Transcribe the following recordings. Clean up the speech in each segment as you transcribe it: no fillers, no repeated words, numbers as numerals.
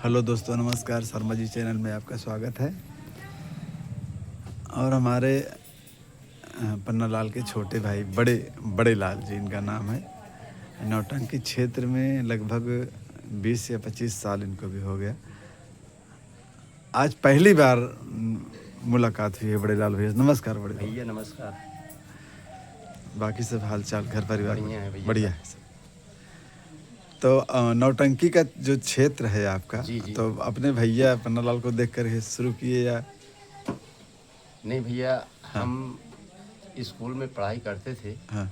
Hello दोस्तों, नमस्कार। Sharma ji channel में आपका स्वागत है। और हमारे पन्ना लाल के छोटे भाई बड़े बड़े लाल जी इनका नाम है। नौटंकी क्षेत्र में लगभग 20 या 25 साल इनको भी हो गया। आज पहली बार मुलाकात हुई है बड़े लाल भैया। नमस्कार बड़े भैया नमस्कार। बाकी सब हाल चाल घर परिवार बढ़िया है भैया। बढ़िया है। तो नौटंकी का जो क्षेत्र है आपका, जी जी। तो अपने भैया पन्ना लाल को देख कर शुरू किए या? नहीं भैया, हाँ हम स्कूल में पढ़ाई करते थे हाँ।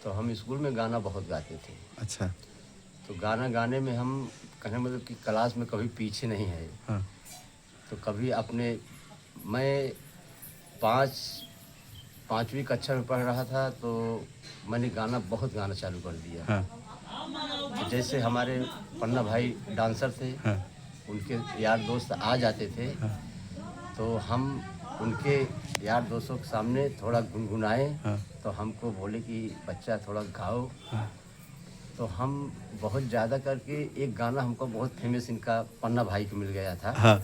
तो हम स्कूल में गाना बहुत गाते थे। अच्छा। तो गाना गाने में हम कहने मतलब कि क्लास में कभी पीछे नहीं है। हाँ तो कभी मैं पाँचवीं कक्षा में पढ़ रहा था तो मैंने बहुत गाना चालू कर दिया। हाँ तो जैसे हमारे पन्ना भाई डांसर थे, हाँ उनके यार दोस्त आ जाते थे हाँ तो हम उनके यार दोस्तों के सामने थोड़ा गुनगुनाए हाँ तो हमको बोले कि बच्चा थोड़ा गाओ। हाँ। तो हम बहुत ज़्यादा करके एक गाना हमको बहुत फेमस इनका पन्ना भाई को मिल गया था, हाँ।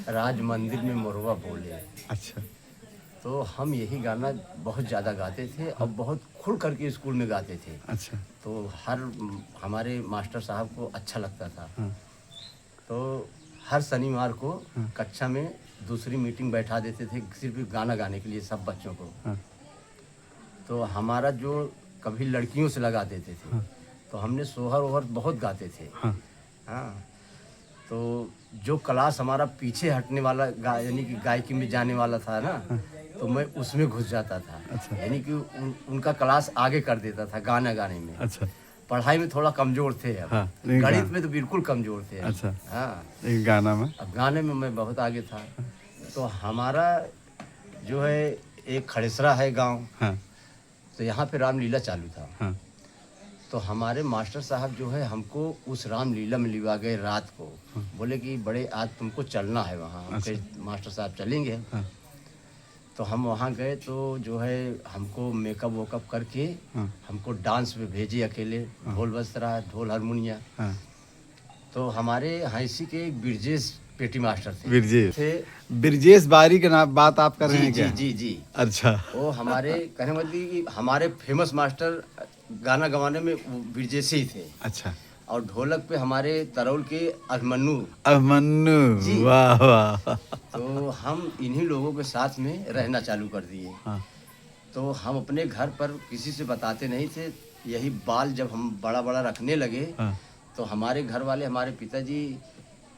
राज मंदिर में मोरवा बोले। अच्छा। तो हम यही गाना बहुत ज़्यादा गाते थे और बहुत खुल करके स्कूल में गाते थे। अच्छा। तो हमारे मास्टर साहब को अच्छा लगता था। हाँ तो हर शनिवार को हाँ कक्षा में दूसरी मीटिंग बैठा देते थे सिर्फ गाना गाने के लिए सब बच्चों को। हाँ तो हमारा जो कभी लड़कियों से लगा देते थे हाँ तो हमने सोहर ओहर बहुत गाते थे। हाँ। हाँ। तो जो क्लास हमारा पीछे हटने वाला यानी कि गायकी में जाने वाला था ना, तो मैं उसमें घुस जाता था। अच्छा। यानी कि उनका क्लास आगे कर देता था गाना गाने में। अच्छा। पढ़ाई में थोड़ा कमज़ोर थे अब। हाँ, नहीं गणित गा- में तो बिल्कुल कमज़ोर थे अब। अच्छा। हाँ। एक गाना में। अब गाने में मैं बहुत आगे था। तो हमारा जो है एक खड़ेसरा है गांव, हाँ तो यहाँ पे रामलीला चालू था। हाँ तो हमारे मास्टर साहब जो है हमको उस रामलीला में लिवा गए रात को। बोले कि बड़े आज तुमको चलना है वहाँ। हम अच्छा। कहे मास्टर साहब चलेंगे। हाँ तो हम वहाँ गए तो जो है हमको मेकअप वोकअप करके हाँ हमको डांस में भेजे अकेले। ढोल बज रहा, ढोल हारमोनिया। हाँ। तो हमारे हैसी के एक ब्रिजेश पेटी मास्टर ब्रजेश बारी के नाम बात आप कर रहे हैं क्या? जी जी। अच्छा। वो हमारे कहने मतलब कि हमारे फेमस मास्टर गाना गवाने में वो ब्रिजेश ही थे। अच्छा। और ढोलक पे हमारे तरौल के अभिमन्यु। अभिमन्यु, वाह वाह। तो हम इन्हीं लोगों के साथ में रहना चालू कर दिए। हाँ तो हम अपने घर पर किसी से बताते नहीं थे। यही बाल जब हम बड़ा बड़ा रखने लगे हाँ तो हमारे घर वाले, हमारे पिताजी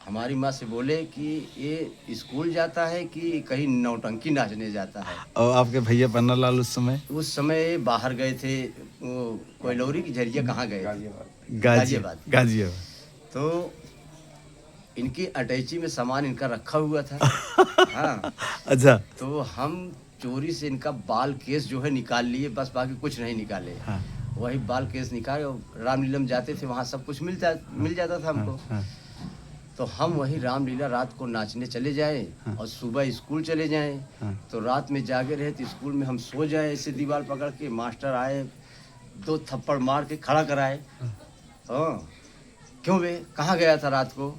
हमारी माँ से बोले कि ये स्कूल जाता है कि कहीं नौटंकी नाचने जाता है। और आपके भैया पन्ना लाल उस समय बाहर गए थे, वो कोयलौरी की झरिया कहाँ गए थे? गाजियाबाद। गाजियाबाद। तो इनकी अटैची में सामान इनका रखा हुआ था। हाँ। अच्छा। तो हम चोरी से इनका बाल केस जो है निकाल लिए, बस बाकी कुछ नहीं निकाले। हाँ वही बाल केस निकाले और रामलीला में जाते थे, वहाँ सब कुछ मिल जाता था हमको। हाँ तो हम वही रामलीला रात को नाचने चले जाए और सुबह स्कूल चले जाएं। हाँ। तो रात में जागे रहे तो स्कूल में हम सो जाए ऐसे दीवार पकड़ के। मास्टर आए, 2 थप्पड़ मार के खड़ा कराए। हाँ, क्यों बे, कहाँ गया था रात को?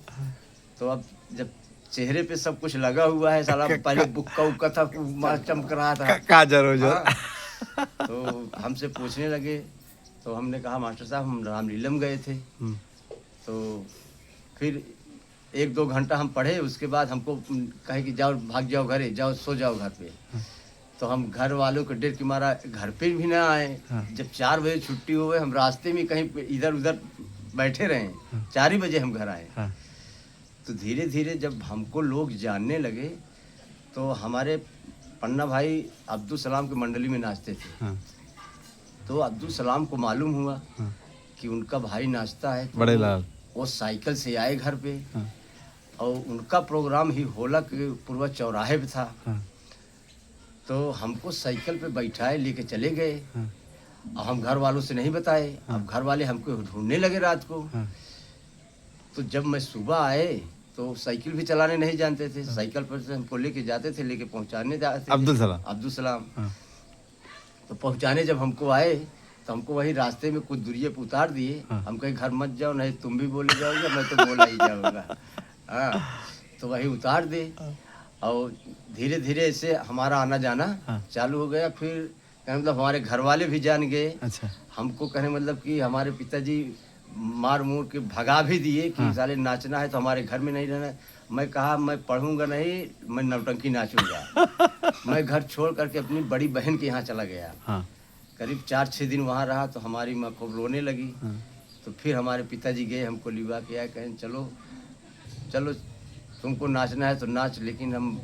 तो अब जब चेहरे पे सब कुछ लगा हुआ है, साला पहले बुक्का उक्का था, मार चमक रहा था। हाँ। तो हमसे पूछने लगे तो हमने कहा मास्टर साहब हम रामलीला में गए थे। तो फिर 1-2 घंटा हम पढ़े, उसके बाद हमको कहे कि जाओ, भाग जाओ घरे, जाओ सो जाओ घर पे। तो हम घर वालों के डर के मारा घर पे भी ना आए। जब 4 बजे छुट्टी हुए, हम रास्ते में कहीं इधर उधर बैठे रहे। 4 ही बजे हम घर आए। तो धीरे धीरे जब हमको लोग जानने लगे तो हमारे पन्ना भाई अब्दुल सलाम की मंडली में नाचते थे। तो अब्दुल सलाम को मालूम हुआ कि उनका भाई नाचता है। तो बड़े लाल वो साइकिल से आए घर पे। और उनका प्रोग्राम ही होला के पूर्वा चौराहे पे था। तो हमको साइकिल पे बैठाए, लेके चले गए। और हम घर वालों से नहीं बताए। अब घर वाले हमको ढूंढने लगे रात को। तो जब मैं सुबह आए तो साइकिल भी चलाने नहीं जानते थे। साइकिल पर से हमको लेके जाते थे, लेके पहुंचाने जाते थे। अब्दुल सलाम। तो पहुंचाने जब हमको आए तो हमको वही रास्ते में कुछ दूरिये पे उतार दिए। हाँ। हम कहीं घर मत जाओ, नहीं तुम भी बोले जाओगे, मैं तो बोला ही जाऊँगा। हाँ, तो वही उतार दे और धीरे धीरे ऐसे हमारा आना जाना हाँ। चालू हो गया। फिर कहने मतलब हमारे घर वाले भी जान गए। अच्छा। हमको कहने मतलब कि हमारे पिताजी मार मूर के भगा भी दिए कि हाँ। साले नाचना है तो हमारे घर में नहीं रहना है। मैं कहा मैं पढ़ूंगा नहीं, मैं नौटंकी नाचूंगा। मैं घर छोड़ करके अपनी बड़ी बहन के यहाँ चला गया। हाँ। करीब 4-6 दिन वहाँ रहा तो हमारी माँ खूब रोने लगी। हाँ। तो फिर हमारे पिताजी गए, हमको लिवा के आए, कहें चलो चलो तुमको नाचना है तो नाच, लेकिन हम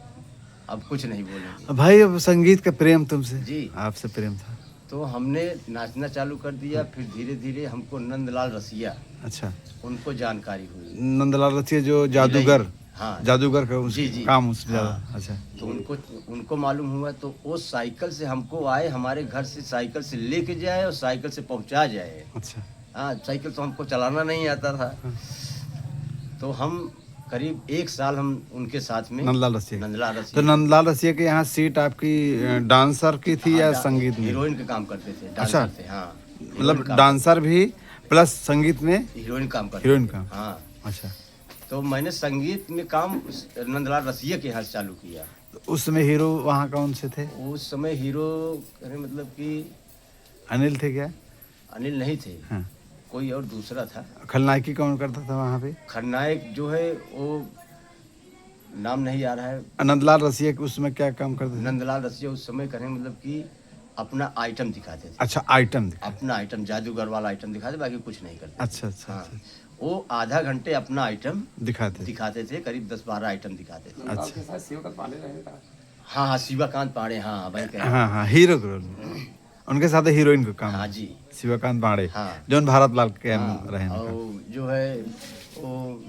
अब कुछ नहीं बोलेंगे। भाई अब संगीत का प्रेम तुमसे, जी। आपसे प्रेम था। तो हमने नाचना चालू कर दिया। फिर धीरे धीरे हमको नंदलाल रसिया, अच्छा। उनको जानकारी हुई। नंदलाल रसिया जो जादूगर, हाँ, जादूगर का जी, जी। काम उसमें हाँ। ज्यादा। अच्छा। तो उनको मालूम हुआ तो वो साइकिल से हमको आए, हमारे घर से साइकिल से लेके जाए और साइकिल से पहुंचा जाए। अच्छा। हाँ, साइकिल तो हमको चलाना नहीं आता था। तो हम करीब 1 साल हम उनके साथ में नंदलाल रसिया। नंदलाल तो रसिया नंदलाल रसिया के यहाँ सीट आपकी डांसर की थी या संगीत में? हीरोइन का काम करते थे, अच्छा। डांसर थे। हाँ, मतलब डांसर भी प्लस संगीत में हीरोइन काम करते हीरोइन थे। का। हाँ, अच्छा। तो मैंने संगीत में काम नंदलाल रसिया के यहाँ से चालू किया। तो उस समय हीरो वहाँ कौन से थे? उस समय हीरो कहने मतलब कि अनिल थे क्या? अनिल नहीं थे, हाँ। कोई और दूसरा था। खलनायकी कौन करता था वहाँ पे? खलनायक जो है वो नाम नहीं आ रहा है। नंदलाल रसिया के उसमें क्या काम करते थे? नंदलाल रसिया उस समय कहने मतलब कि अपना आइटम दिखाते थे। अच्छा, आइटम अपना आइटम, जादूगर वाला आइटम दिखाते, बाकी कुछ नहीं करते। अच्छा अच्छा हाँ, अच्छा। वो आधा घंटे अपना आइटम दिखाते थे, करीब 10-12 आइटम दिखाते थे। अच्छा। हाँ हाँ, शिवाकांत पांडे, हाँ वही कह रहा हूँ। हाँ हाँ, हीरो के रोल में। उनके साथ हीरोइन का काम। हाँ जी। शिवाकांत पांडे, हाँ। जौन भारत लाल के हाँ, रहे हैं। और जो है वो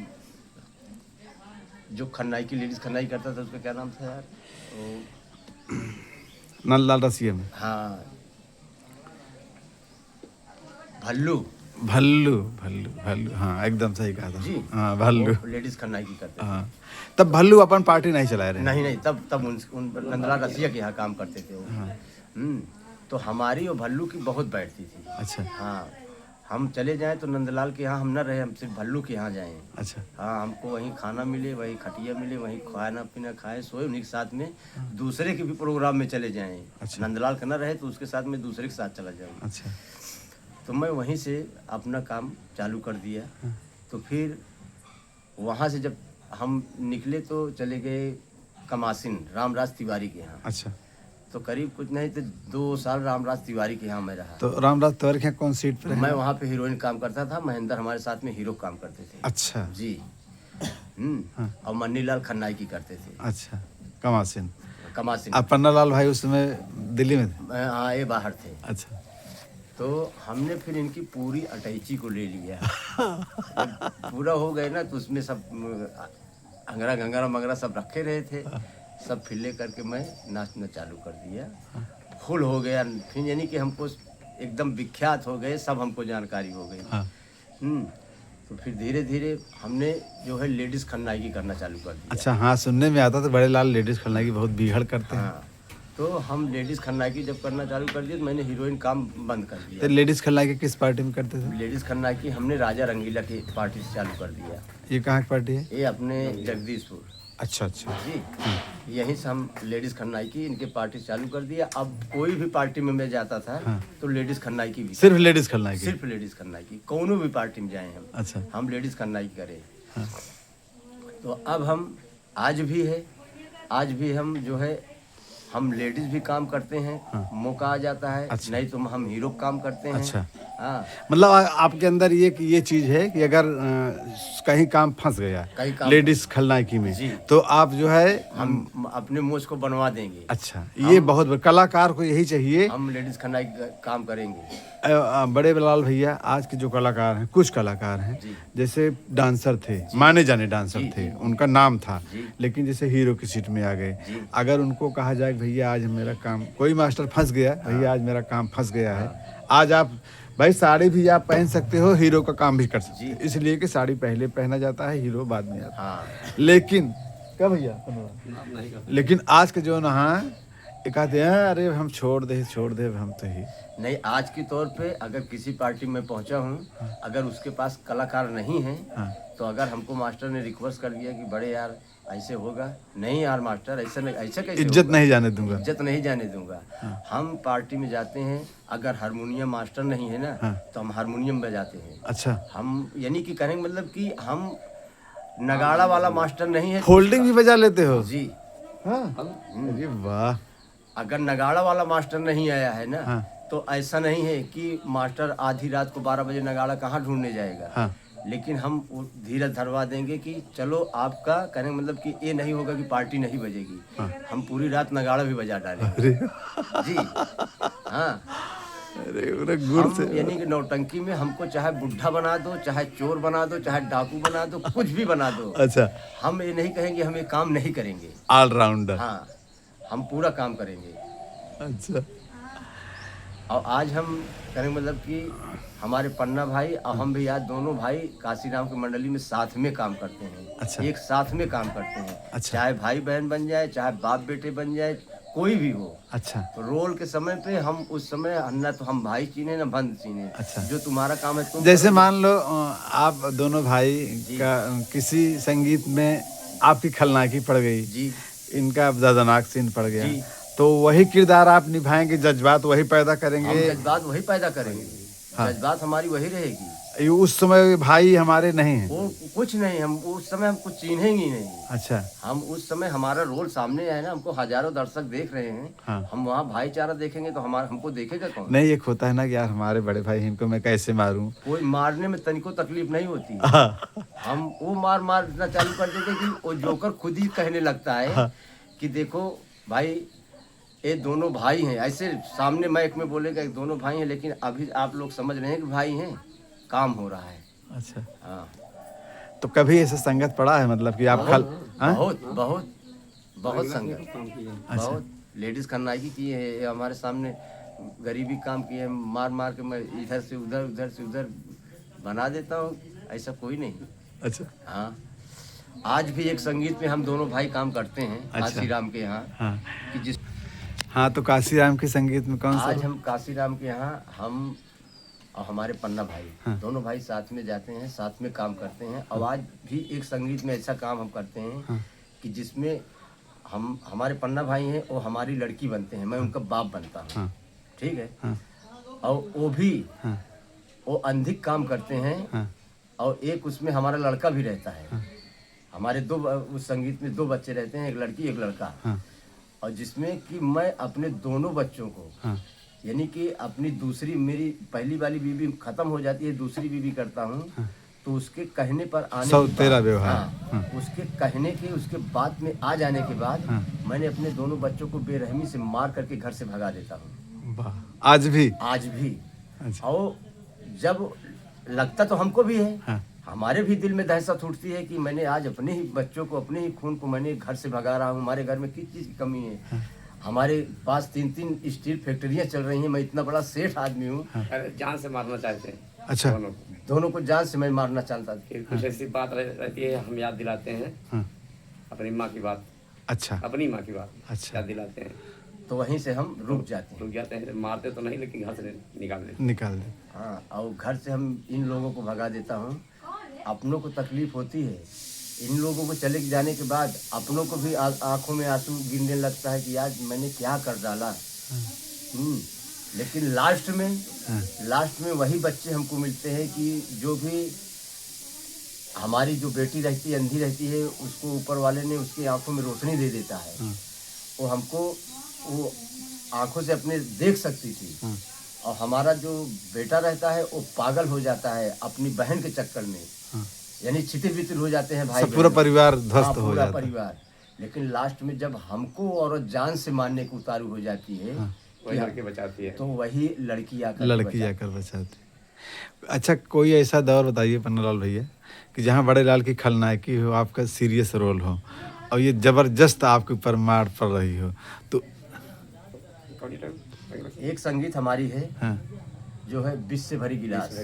जो खन्नाई की लेडीज खन्नाई करता था, उसका क्या नाम था यार? वो नंदलाल रसिया में हाँ, भल्लू। भल्लू भल्लू भल्लू, हाँ एकदम सही कहा था जी। हाँ, भल्लू। वो लेडीज खन्नाई की करते थे। हाँ, तब भल्लू अपन पार्टी नहीं चलाए रहे। नहीं नहीं, तब उन नंदलाल रसिया के यहाँ काम करते थे वो। हाँ। तो हमारी और भल्लू की बहुत बैठती थी। अच्छा हाँ, हम चले जाएं तो नंदलाल के यहाँ हम न रहे, हम सिर्फ भल्लू के यहाँ जाएं। अच्छा। हाँ, हमको वहीं खाना मिले, वहीं खटिया मिले, वहीं खाना पीना खाए, सोए उन्हीं के साथ में। दूसरे के भी प्रोग्राम में चले जाएं। अच्छा। नंदलाल का न रहे तो उसके साथ में दूसरे के साथ चला जाऊँ। अच्छा। तो मैं वहीं से अपना काम चालू कर दिया। तो फिर वहाँ से जब हम निकले तो चले गए कमासिन रामराज तिवारी के यहाँ। अच्छा। तो करीब कुछ नहीं तो 2 साल रामराज तिवारी के यहाँ मैं रहा। तो रामराज तिवारी के यहाँ कौन सीट पे रहे? मैं वहाँ पे हीरोइन काम करता था, महेंद्र हमारे साथ में हीरो काम करते थे। अच्छा। जी। हाँ। और मन्नीलाल खन्नाई की करते थे। अच्छा, कमासिन। कमासिन। अब पन्नालाल भाई उस समय दिल्ली में थे? हाँ, ये बाहर थे। अच्छा। तो हमने फिर इनकी पूरी अटैची को ले लिया। जब पूरा हो गए ना तो उसमें सब अंगरा गंगरा मंगरा सब रखे रहे थे, सब फिर करके मैं नाचना चालू कर दिया। फुल हो गया फिर, यानी कि हमको एकदम विख्यात हो गए, सब हमको जानकारी हो गई। हाँ। तो फिर धीरे धीरे हमने जो है लेडीज खन्नाई करना चालू कर दिया। अच्छा, हाँ सुनने में आता था बड़े लाल लेडीज खलनायकी बहुत बिगड़ करते हैं। हाँ, तो हम लेडीज खन्नाई जब करना चालू कर दिया तो मैंने हीरोइन काम बंद कर तो दिया। लेडीज खलनायकी किस पार्टी में करते थे? लेडीज खन्नाई हमने राजा रंगीला की पार्टी से चालू कर दिया। ये कहाँ की पार्टी है? ये अपने जगदीशपुर। अच्छा अच्छा। जी। यहीं से हम लेडीज खन्नाई इनके पार्टी चालू कर दिया। अब कोई भी पार्टी में मैं जाता था हाँ। तो लेडीज खन्नाई भी, सिर्फ लेडीज खलनायकी? सिर्फ लेडीज खन्नाई, कौनो भी पार्टी में जाए हम। अच्छा। हम लेडीज खन्नाई करें। हाँ। तो अब हम आज भी हम जो है हम लेडीज भी काम करते हैं। हाँ। मौका आ जाता है। अच्छा। नहीं तो हम हीरो काम करते हैं। अच्छा। हाँ, मतलब आपके अंदर ये चीज है कि अगर कहीं काम फंस गया कहीं काम लेडीज खलनायकी में, जी। तो आप जो है हम अपने मोच को बनवा देंगे। अच्छा, ये बहुत कलाकार को यही चाहिए। हम लेडीज खन्नाई काम करेंगे। बड़े लाल भैया, आज के जो कलाकार हैं, कुछ कलाकार हैं जी। जैसे डांसर थे, माने जाने डांसर जी, थे, जी। उनका नाम था, जी। लेकिन जैसे हीरो की सीट में आ गए। जी। अगर उनको कहा जाए भैया आज मेरा काम, कोई मास्टर फंस गया, भैया आज मेरा काम फंस गया है, आज आप भाई साड़ी भी आप पहन सकते हो, हीरो का काम भी कर सकते हो, इसलिए कि साड़ी पहले पहना जाता है, हीरो बाद में आता है। हाँ। लेकिन क्या भैया, लेकिन आज के जो ना एक आते हैं अरे हम छोड़ दे हम तो ही। नहीं, आज के तौर पे अगर किसी पार्टी में पहुंचा हूँ, अगर उसके पास कलाकार नहीं है, हाँ तो अगर हमको मास्टर ने रिक्वेस्ट कर दिया कि बड़े यार ऐसे होगा, नहीं यार मास्टर ऐसा नहीं, ऐसा कैसे इज्जत होगा? नहीं जाने दूंगा। इज्जत नहीं जाने दूंगा। हम पार्टी में जाते हैं, अगर हारमोनियम मास्टर नहीं है ना, हाँ। तो हम हारमोनियम बजाते हैं। अच्छा, हम यानी कि कहेंगे मतलब कि हम नगाड़ा वाला मास्टर नहीं है। फोल्डिंग भी बजा लेते हो? जी, हाँ, अरे वाह। अगर नगाड़ा वाला मास्टर नहीं आया है ना, हाँ। तो ऐसा नहीं है कि मास्टर आधी रात को 12 बजे नगाड़ा कहाँ ढूंढने जाएगा। हाँ। लेकिन हम वो धीरज धरवा देंगे कि चलो आपका कहने का मतलब कि ये नहीं होगा कि पार्टी नहीं बजेगी। हम पूरी रात नगाड़ा भी बजा डालेंगे। अरे जी हाँ, अरे पूरा गुड़ हम से। यानी कि नौटंकी में हमको चाहे बुढ़ा बना दो, चाहे चोर बना दो, चाहे डाकू बना दो, कुछ भी बना दो, अच्छा, हम ये नहीं कहेंगे हम ये काम नहीं करेंगे। ऑलराउंडर। हाँ, हम पूरा काम करेंगे। अच्छा, और आज हम कहें मतलब कि हमारे पन्ना भाई और हम भी आज दोनों भाई काशीराम की मंडली में साथ में काम करते हैं। अच्छा। एक साथ में काम करते हैं। अच्छा। चाहे भाई बहन बन जाए, चाहे बाप बेटे बन जाए, कोई भी हो। अच्छा, तो रोल के समय पे हम उस समय ना तो हम भाई चीने ना बंद चीने। अच्छा। जो तुम्हारा काम है तुम जैसे करो। मान लो आप दोनों भाई का किसी संगीत में आपकी खलनायकी पड़ गई, जी इनका दर्दनाक सीन पड़ गया, जी। तो वही किरदार आप निभाएंगे, जज्बात वही पैदा हम करेंगे। जज्बात वही पैदा करेंगे। हाँ। जज्बात हमारी वही रहेगी। ये उस समय भाई हमारे नहीं हैं। वो कुछ नहीं, हम उस समय हम कुछ चिन्हेंगे ही नहीं। अच्छा, हम उस समय हमारा रोल सामने है ना, हमको हजारों दर्शक देख रहे हैं। हाँ। हम वहाँ भाईचारा देखेंगे तो हमारा हमको देखेगा कौन? नहीं एक होता है ना कि यार हमारे बड़े भाई हैं, इनको मैं कैसे मारूं। कोई मारने में तनिको तकलीफ नहीं होती। हाँ, हम वो मारना चालू कर देते कि वो जोकर खुद ही कहने लगता है कि देखो भाई ये दोनों भाई हैं। ऐसे सामने माइक में बोलेगा कि दोनों भाई हैं, लेकिन अभी आप लोग समझ रहे हैं कि भाई हैं, काम हो रहा है। अच्छा। हाँ, तो कभी ऐसे संगत पड़ा है मतलब कि आप खल हाँ? बहुत बहुत बहुत संगत, अच्छा। बहुत लेडीज खलनायकी की है। ये हमारे सामने गरीबी काम की है, मार मार के मैं इधर से उधर उधर से उधर बना देता हूँ। ऐसा कोई नहीं। अच्छा, हाँ, आज भी एक संगीत में हम दोनों भाई काम करते हैं। अच्छा। काशीराम के यहाँ हाँ कि जिस हाँ, तो काशीराम के संगीत में कौन सा? आज हम काशीराम के यहाँ हम और हमारे पन्ना भाई हाँ। दोनों भाई साथ में जाते हैं, साथ में काम करते हैं। और आज भी एक संगीत में ऐसा काम हम करते हैं हाँ। कि जिसमें हम हमारे पन्ना भाई हैं, वो हमारी लड़की बनते हैं, मैं उनका बाप बनता हूँ। हाँ। ठीक है। हाँ। और वो भी हाँ। वो अंधिक काम करते हैं। हाँ। और एक उसमें हमारा लड़का भी रहता है। हाँ। हमारे दो उस संगीत में 2 बच्चे रहते हैं, एक लड़की एक लड़का। हाँ। और जिसमें कि मैं अपने दोनों बच्चों को हाँ। यानी कि अपनी दूसरी, मेरी पहली वाली बीवी खत्म हो जाती है, दूसरी बीवी करता हूँ। हाँ। तो उसके कहने पर आने सौ के तेरा बाद, व्यवहार। हाँ, हाँ। उसके कहने के उसके बाद में आ जाने के बाद हाँ। मैंने अपने दोनों बच्चों को बेरहमी से मार करके घर से भगा देता हूँ। वाह, आज भी? आज भी। अच्छा। और जब लगता तो हमको भी है, हाँ। हमारे भी दिल में दहशत उठती है कि मैंने आज अपने ही बच्चों को, अपने ही खून को मैंने घर से भगा रहा हूँ। हमारे घर में किस चीज़ की कमी है? हाँ। हमारे पास 3-3 स्टील फैक्ट्रियाँ चल रही हैं। मैं इतना बड़ा सेठ आदमी हूँ। अरे जान से मारना चाहते हैं अच्छा। दोनों को। दोनों को जान से मैं मारना चाहता था। फिर कुछ ऐसी बात रहती है, हम याद दिलाते हैं हाँ। अपनी माँ की बात, अच्छा। अपनी माँ की बात अच्छा। याद दिलाते हैं, तो वहीं से हम रुक जाते हैं। रुक जाते हैं। मारते तो नहीं, लेकिन घर से निकाल देते निकाल दे। हाँ, और घर से हम इन लोगों को भगा देता हूँ। अपनों को तकलीफ होती है, इन लोगों को चले जाने के बाद अपनों को भी आंखों में आंसू गिरने लगता है कि यार मैंने क्या कर डाला। लेकिन लास्ट में वही बच्चे हमको मिलते हैं कि जो भी हमारी जो बेटी रहती है, अंधी रहती है, उसको ऊपर वाले ने उसकी आंखों में रोशनी दे देता है। वो हमको वो आंखों से अपने देख सकती थी। और हमारा जो बेटा रहता है वो पागल हो जाता है अपनी बहन के चक्कर में। यानी छितिर बितिर हो जाते हैं भाई सब पूरा बहन। परिवार ध्वस्त हाँ, हो पूरा जाता है। परिवार। लेकिन लास्ट में जब हमको औरत जान से मारने को उतारू हो जाती है, वही लड़के बचाती है। तो वही लड़की आकर लड़की जाकर बचाती। अच्छा, कोई ऐसा दौर बताइए पन्नालाल भैया कि जहाँ बड़े लाल की खलनायकी हो, आपका सीरियस रोल हो और ये जबरदस्त आपके ऊपर मार पड़ रही हो, तो एक संगीत हमारी है हाँ, जो है विष से भरी गिलास,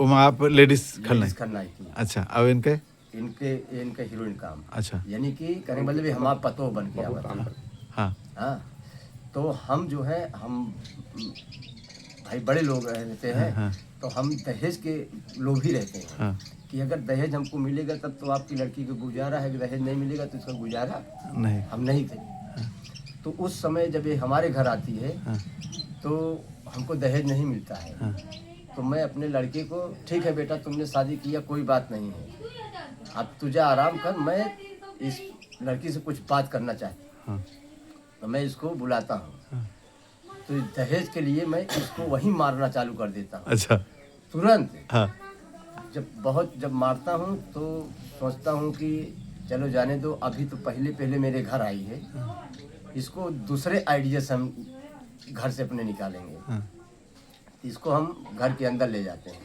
वहाँ आप लेडीज खलनायकी। खलनायकी। अच्छा, अब इनके इनके हीरोइन काम। अच्छा। यानी कि कहने मतलब हमारा पतो बन के आवत है। हाँ। हाँ, तो हम जो है हम भाई बड़े लोग रहते हैं, हाँ। तो हम दहेज के लोभी रहते हैं हाँ। कि अगर दहेज हमको मिलेगा तब तो आपकी लड़की का गुजारा है, कि दहेज नहीं मिलेगा तो इसका गुजारा नहीं। हम नहीं थे। तो उस समय जब ये हमारे घर आती है हाँ। तो हमको दहेज नहीं मिलता है। हाँ। तो मैं अपने लड़के को, ठीक है बेटा तुमने शादी किया कोई बात नहीं है, अब तुझे आराम कर, मैं इस लड़की से कुछ बात करना चाहता हूँ। हाँ। तो मैं इसको बुलाता हूँ, हाँ। तो दहेज के लिए मैं इसको वहीं मारना चालू कर देता हूँ अच्छा। तुरंत। हाँ। जब मारता हूँ तो सोचता हूँ कि चलो जाने दो, अभी तो पहले मेरे घर आई है, इसको दूसरे आइडिया से हम घर से अपने निकालेंगे। हाँ। इसको हम घर के अंदर ले जाते हैं।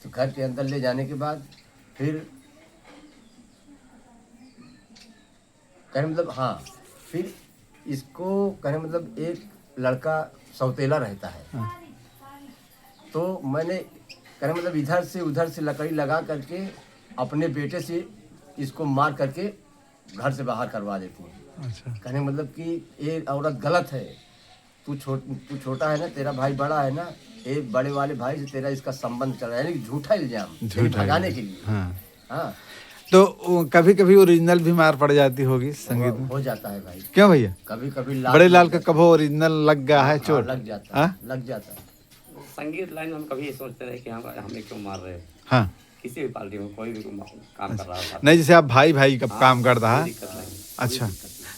तो घर के अंदर ले जाने के बाद फिर कहने मतलब, हाँ, फिर इसको कहने मतलब एक लड़का सौतेला रहता है। हाँ। तो मैंने कहने मतलब इधर से उधर से लकड़ी लगा करके अपने बेटे से इसको मार करके घर से बाहर करवा देती हूँ। अच्छा। कहने मतलब कि ये औरत गलत है, तू छोटा है ना, तेरा भाई बड़ा है ना, ये बड़े वाले भाई से तेरा इसका संबंध चल रहा है, यानी कि झूठा इल्जाम, यानी भगाने के लिए। हाँ। हाँ, तो कभी कभी ओरिजिनल भी मार पड़ जाती होगी संगीत में? हो जाता है भाई, क्यों भैया? कभी कभी बड़े लाल का कभी ओरिजिनल लग गया है चोट? लग जाता है, हाँ? लग जाता है। संगीत लाइन में हम कभी ये सोचते रहे कि हमें क्यों मार रहे हैं। हाँ। किसी भी पार्टी में कोई भी काम कर रहा होता नहीं, जैसे आप भाई भाई का काम करता कोई है। दिक्कत नहीं। अच्छा,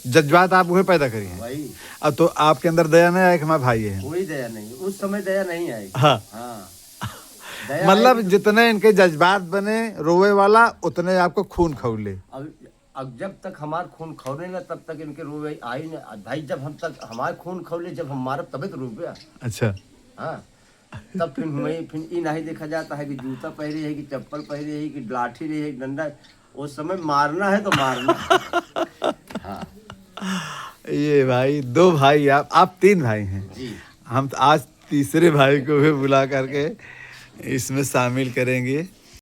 जज्बात आप वही पैदा करी हैं। भाई अब तो आपके अंदर दया नहीं आया कि हमारे भाई है? कोई दया नहीं, उस समय दया नहीं आई। हाँ। हाँ, दया मतलब आएगी। जितने इनके जज्बात बने रोवे वाला, उतने आपको खून खौले। अब जब तक हमार खून खौले ना तब तक इनके रोवे आई ना भाई। जब हम तक हमारे खून खौले, जब हम मारब तबे तो रोवे। अच्छा। हाँ, तब फिर ये नहीं देखा जाता है कि जूता पहने है कि चप्पल पहने है कि लाठी रही है कि डंडा। उस समय मारना है तो मारना। हाँ ये भाई दो भाई, आप तीन भाई हैं जी। हम तो आज तीसरे भाई को भी बुला करके इसमें शामिल करेंगे।